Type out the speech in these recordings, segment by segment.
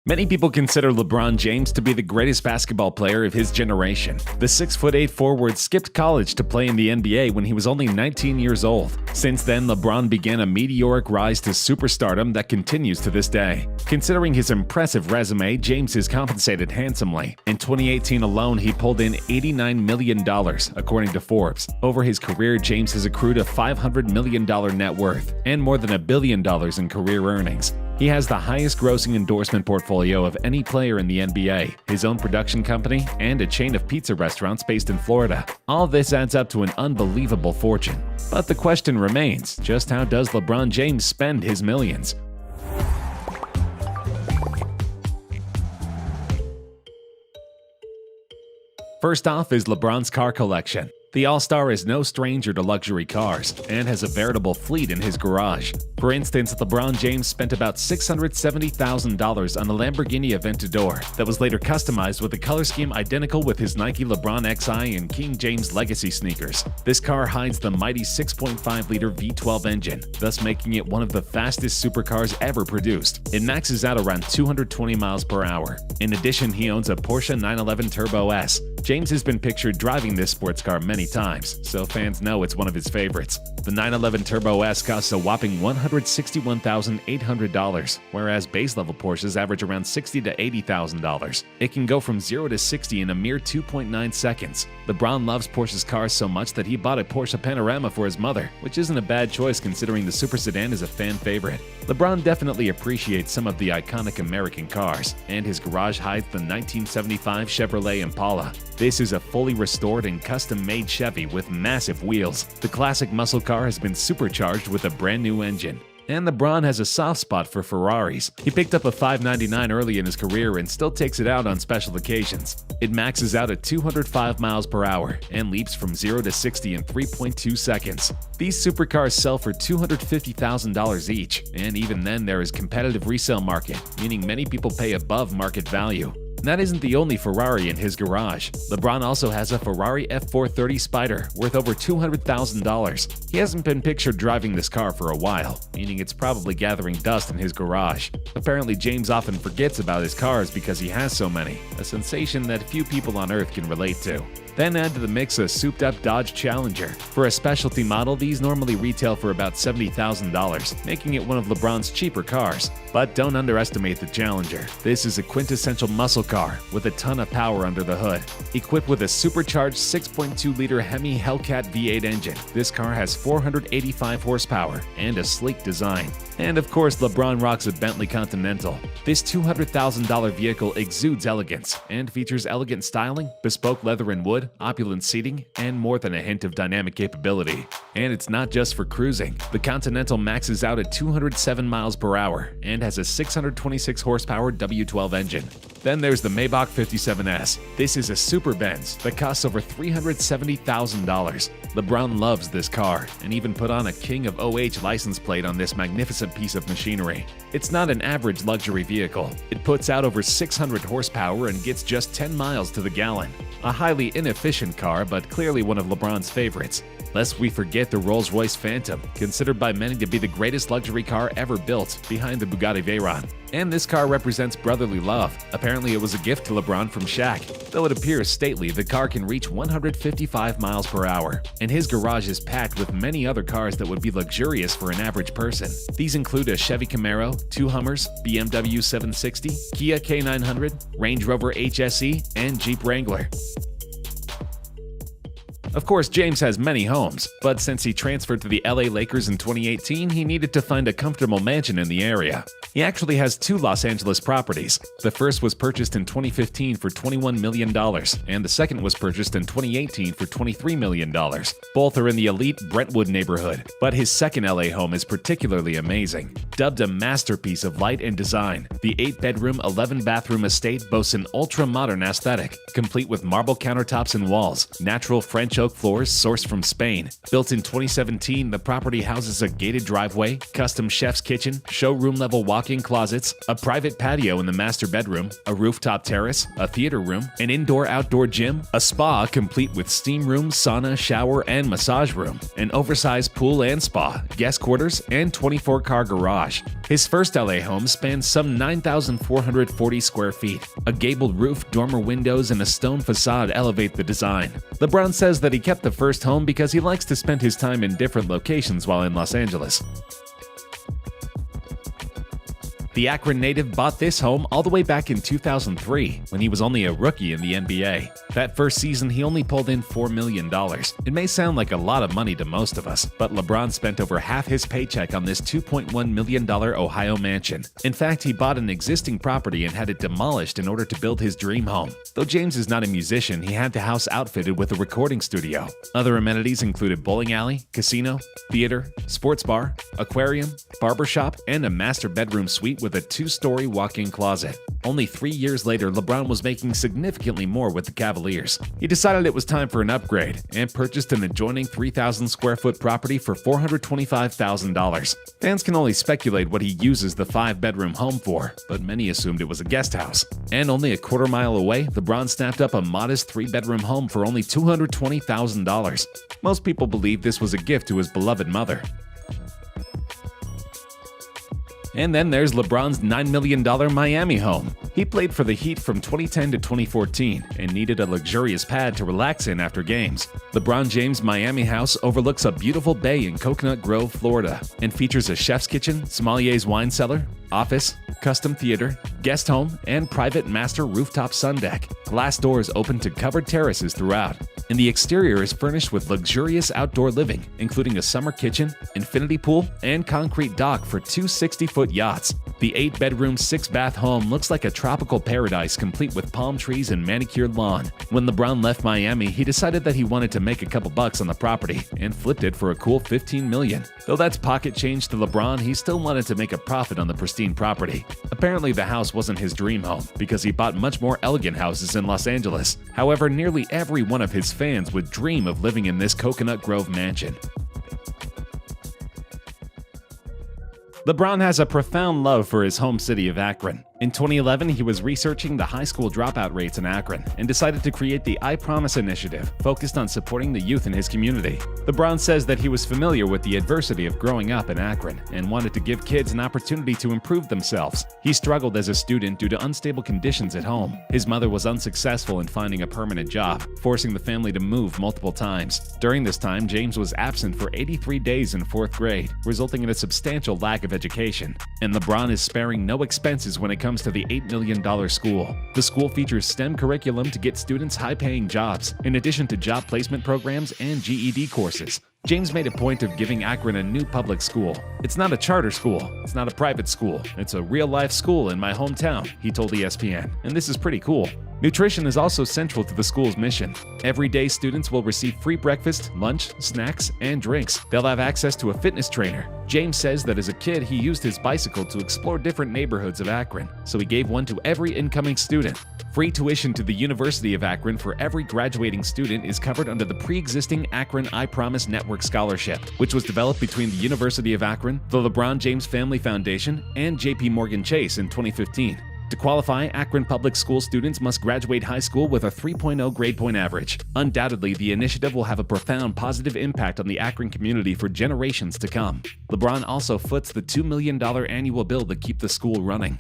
Many people consider LeBron James to be the greatest basketball player of his generation. The 6'8" forward skipped college to play in the NBA when he was only 19 years old. Since then, LeBron began a meteoric rise to superstardom that continues to this day. Considering his impressive resume, James is compensated handsomely. In 2018 alone, he pulled in $89 million, according to Forbes. Over his career, James has accrued a $500 million net worth and more than $1 billion in career earnings. He has the highest grossing endorsement portfolio of any player in the NBA, his own production company, and a chain of pizza restaurants based in Florida. All this adds up to an unbelievable fortune. But the question remains, just how does LeBron James spend his millions? First off is LeBron's car collection. The All-Star is no stranger to luxury cars and has a veritable fleet in his garage. For instance, LeBron James spent about $670,000 on a Lamborghini Aventador that was later customized with a color scheme identical with his Nike LeBron XI and King James Legacy sneakers. This car hides the mighty 6.5-liter V12 engine, thus making it one of the fastest supercars ever produced. It maxes out around 220 miles per hour. In addition, he owns a Porsche 911 Turbo S. James has been pictured driving this sports car many times, so fans know it's one of his favorites. The 911 Turbo S costs a whopping $161,800, whereas base-level Porsches average around $60,000 to $80,000. It can go from 0 to 60 in a mere 2.9 seconds. LeBron loves Porsche's cars so much that he bought a Porsche Panamera for his mother, which isn't a bad choice considering the super sedan is a fan favorite. LeBron definitely appreciates some of the iconic American cars, and his garage hides the 1975 Chevrolet Impala. This is a fully restored and custom-made Chevy with massive wheels. The classic muscle car has been supercharged with a brand new engine. And LeBron has a soft spot for Ferraris. He picked up a 599 early in his career and still takes it out on special occasions. It maxes out at 205 miles per hour and leaps from 0 to 60 in 3.2 seconds. These supercars sell for $250,000 each, and even then there is competitive resale market, meaning many people pay above market value. That isn't the only Ferrari in his garage. LeBron also has a Ferrari F430 Spider worth over $200,000. He hasn't been pictured driving this car for a while, meaning it's probably gathering dust in his garage. Apparently, James often forgets about his cars because he has so many, a sensation that few people on Earth can relate to. Then add to the mix a souped-up Dodge Challenger. For a specialty model, these normally retail for about $70,000, making it one of LeBron's cheaper cars. But don't underestimate the Challenger. This is a quintessential muscle car with a ton of power under the hood. Equipped with a supercharged 6.2-liter Hemi Hellcat V8 engine, this car has 485 horsepower and a sleek design. And of course, LeBron rocks a Bentley Continental. This $200,000 vehicle exudes elegance and features elegant styling, bespoke leather and wood, opulent seating, and more than a hint of dynamic capability. And it's not just for cruising. The Continental maxes out at 207 miles per hour and has a 626 horsepower W12 engine. Then there's the Maybach 57S. This is a super Benz that costs over $370,000. LeBron loves this car and even put on a King of OH license plate on this magnificent piece of machinery. It's not an average luxury vehicle. It puts out over 600 horsepower and gets just 10 miles to the gallon. A highly inefficient car, but clearly one of LeBron's favorites. Lest we forget the Rolls-Royce Phantom, considered by many to be the greatest luxury car ever built, behind the Bugatti Veyron. And this car represents brotherly love. Apparently it was a gift to LeBron from Shaq. Though it appears stately, the car can reach 155 miles per hour. And his garage is packed with many other cars that would be luxurious for an average person. These include a Chevy Camaro, 2 Hummers, BMW 760, Kia K900, Range Rover HSE, and Jeep Wrangler. Of course, James has many homes, but since he transferred to the LA Lakers in 2018, he needed to find a comfortable mansion in the area. He actually has 2 Los Angeles properties. The first was purchased in 2015 for $21 million, and the second was purchased in 2018 for $23 million. Both are in the elite Brentwood neighborhood, but his second LA home is particularly amazing. Dubbed a masterpiece of light and design, the 8-bedroom, 11-bathroom estate boasts an ultra-modern aesthetic, complete with marble countertops and walls, natural French oak floors sourced from Spain. Built in 2017, the property houses a gated driveway, custom chef's kitchen, showroom-level walk walk-in closets, a private patio in the master bedroom, a rooftop terrace, a theater room, an indoor-outdoor gym, a spa complete with steam room, sauna, shower, and massage room, an oversized pool and spa, guest quarters, and 24-car garage. His first LA home spans some 9,440 square feet. A gabled roof, dormer windows, and a stone facade elevate the design. LeBron says that he kept the first home because he likes to spend his time in different locations while in Los Angeles. The Akron native bought this home all the way back in 2003, when he was only a rookie in the NBA. That first season, he only pulled in $4 million. It may sound like a lot of money to most of us, but LeBron spent over half his paycheck on this $2.1 million Ohio mansion. In fact, he bought an existing property and had it demolished in order to build his dream home. Though James is not a musician, he had the house outfitted with a recording studio. Other amenities included bowling alley, casino, theater, sports bar, aquarium, barbershop, and a master bedroom suite with a 2-story walk-in closet. Only 3 years later, LeBron was making significantly more with the Cavaliers. He decided it was time for an upgrade and purchased an adjoining 3,000 square foot property for $425,000. Fans can only speculate what he uses the 5-bedroom home for, but many assumed it was a guest house. And only a quarter mile away, LeBron snapped up a modest 3-bedroom home for only $220,000. Most people believe this was a gift to his beloved mother. And then there's LeBron's $9 million Miami home. He played for the Heat from 2010 to 2014 and needed a luxurious pad to relax in after games. LeBron James' Miami house overlooks a beautiful bay in Coconut Grove, Florida, and features a chef's kitchen, sommelier's wine cellar, office, custom theater, guest home, and private master rooftop sun deck. Glass doors open to covered terraces throughout. And the exterior is furnished with luxurious outdoor living, including a summer kitchen, infinity pool, and concrete dock for 2 60-foot yachts. The 8-bedroom, 6-bath home looks like a tropical paradise complete with palm trees and manicured lawn. When LeBron left Miami, he decided that he wanted to make a couple bucks on the property and flipped it for a cool $15 million. Though that's pocket change to LeBron, he still wanted to make a profit on the pristine property. Apparently, the house wasn't his dream home because he bought much more elegant houses in Los Angeles. However, nearly every one of his fans would dream of living in this Coconut Grove mansion. LeBron has a profound love for his home city of Akron. In 2011, he was researching the high school dropout rates in Akron and decided to create the I Promise initiative, focused on supporting the youth in his community. LeBron says that he was familiar with the adversity of growing up in Akron and wanted to give kids an opportunity to improve themselves. He struggled as a student due to unstable conditions at home. His mother was unsuccessful in finding a permanent job, forcing the family to move multiple times. During this time, James was absent for 83 days in 4th grade, resulting in a substantial lack of education. And LeBron is sparing no expenses when it comes to the $8 million school. The school features STEM curriculum to get students high-paying jobs, in addition to job placement programs and GED courses. James made a point of giving Akron a new public school. It's not a charter school, it's not a private school, it's a real-life school in my hometown, he told ESPN, and this is pretty cool. Nutrition is also central to the school's mission. Every day, students will receive free breakfast, lunch, snacks, and drinks. They'll have access to a fitness trainer. James says that as a kid, he used his bicycle to explore different neighborhoods of Akron, so he gave one to every incoming student. Free tuition to the University of Akron for every graduating student is covered under the pre-existing Akron I Promise Network Scholarship, which was developed between the University of Akron, the LeBron James Family Foundation, and JP Morgan Chase in 2015. To qualify, Akron public school students must graduate high school with a 3.0 grade point average. Undoubtedly, the initiative will have a profound positive impact on the Akron community for generations to come. LeBron also foots the $2 million annual bill to keep the school running.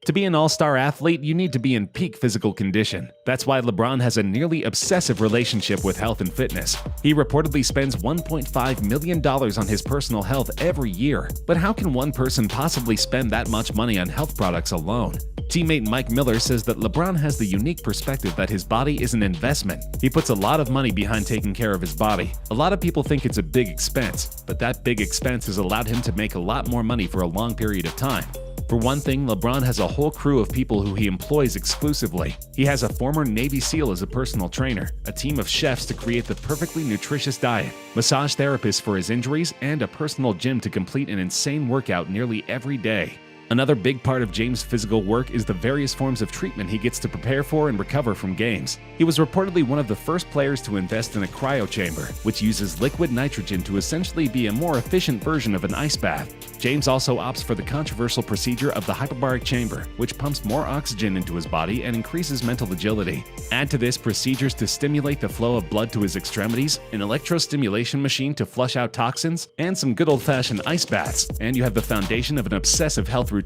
To be an all-star athlete, you need to be in peak physical condition. That's why LeBron has a nearly obsessive relationship with health and fitness. He reportedly spends $1.5 million on his personal health every year. But how can one person possibly spend that much money on health products alone? Teammate Mike Miller says that LeBron has the unique perspective that his body is an investment. He puts a lot of money behind taking care of his body. A lot of people think it's a big expense, but that big expense has allowed him to make a lot more money for a long period of time. For one thing, LeBron has a whole crew of people who he employs exclusively. He has a former Navy SEAL as a personal trainer, a team of chefs to create the perfectly nutritious diet, massage therapists for his injuries, and a personal gym to complete an insane workout nearly every day. Another big part of James' physical work is the various forms of treatment he gets to prepare for and recover from games. He was reportedly one of the first players to invest in a cryo chamber, which uses liquid nitrogen to essentially be a more efficient version of an ice bath. James also opts for the controversial procedure of the hyperbaric chamber, which pumps more oxygen into his body and increases mental agility. Add to this procedures to stimulate the flow of blood to his extremities, an electrostimulation machine to flush out toxins, and some good old-fashioned ice baths, and you have the foundation of an obsessive health routine.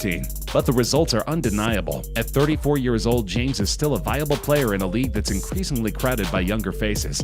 But the results are undeniable. At 34 years old, James is still a viable player in a league that's increasingly crowded by younger faces.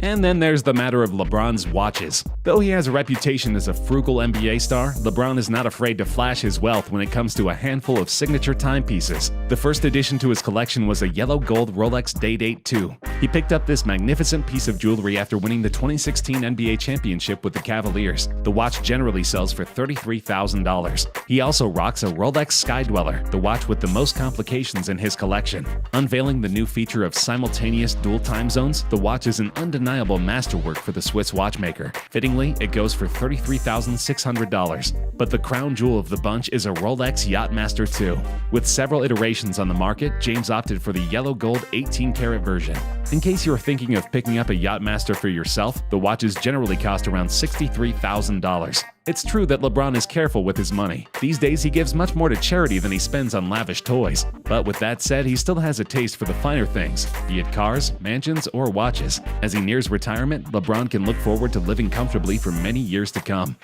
And then there's the matter of LeBron's watches. Though he has a reputation as a frugal NBA star, LeBron is not afraid to flash his wealth when it comes to a handful of signature timepieces. The first addition to his collection was a yellow gold Rolex Day-Date 2. He picked up this magnificent piece of jewelry after winning the 2016 NBA championship with the Cavaliers. The watch generally sells for $33,000. He also rocks a Rolex Sky Dweller, the watch with the most complications in his collection. Unveiling the new feature of simultaneous dual time zones, the watch is an undeniable masterwork for the Swiss watchmaker. Fittingly, it goes for $33,600. But the crown jewel of the bunch is a Rolex Yachtmaster 2. With several iterations on the market, James opted for the yellow gold 18-karat version. In case you're thinking of picking up a Yachtmaster for yourself, the watches generally cost around $63,000. It's true that LeBron is careful with his money. These days, he gives much more to charity than he spends on lavish toys. But with that said, he still has a taste for the finer things, be it cars, mansions, or watches. As he nears retirement, LeBron can look forward to living comfortably for many years to come.